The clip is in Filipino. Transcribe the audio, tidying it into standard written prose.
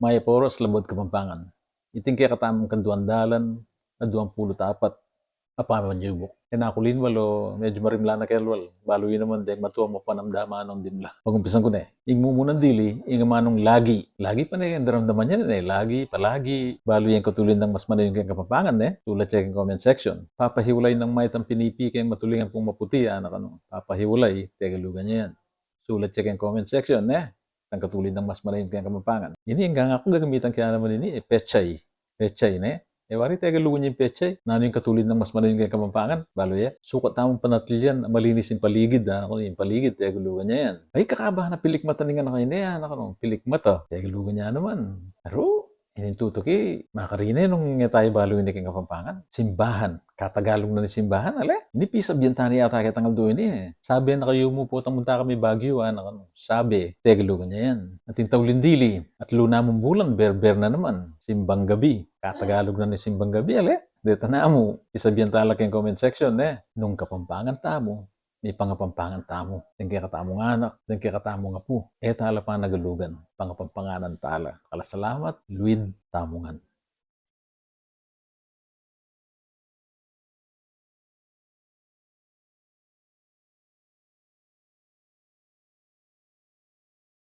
Maya poros labod Kapampangan. Iting kaya katamang kanduandalan na 24 apaman yubok. Nakulin walo medyo marimla na kelwal. Baluin naman dek matuwa mo panamdaman ng dimla. Pagumpisan ko na Ing mumunan dili, ing manong lagi. Lagi pa na yung daramdaman niya na lagi, palagi. Baluin ko tulin ng mas manayon kayong Kapampangan Tulad check ang comment section. Papahiwalay ng may itang pinipi kayong matulingan pong maputi. Papahiwalay, tegalugan niya yan. Sulat check ang comment section ang katulid ng mas manayon kayong Kapampangan. Ini hanggang ako gagamitan kaya naman ini, pechay. Pechay wari tayo galugan yung pechay. Nano yung katulid ng mas manayon kayong Kapampangan? Balo sukat tamang panatilyan, malinis yung paligid. Yung paligid, tayo galugan niya yan. Ay, kakaba na pilikmata nga na kayo na yan. Pilikmata. Tayo galugan niya naman. Pero, inintutuki, makarina nung nga tayo baluin ni kayong Kapampangan. Simbahan. Katagalog na ni simbahan, Hindi pisa biyantani yata kaya tangal doon Sabi na kayo mo po tamunta kami Baguio, Sabi, tegalugan niya yan. At yung tawlindili, at luna mong bulan, berber na naman. Simbang gabi. Katagalog na ni simbang gabi, Dito na mo, isabihan talak yung comment section, Nung Kapampangan tamo, may pangapampangan tamo. Dengke katamo nga anak, dengke katamo nga po. Tala pa nagalugan, pangapampanganan tala. Kalasalamat, Luid Tamungan.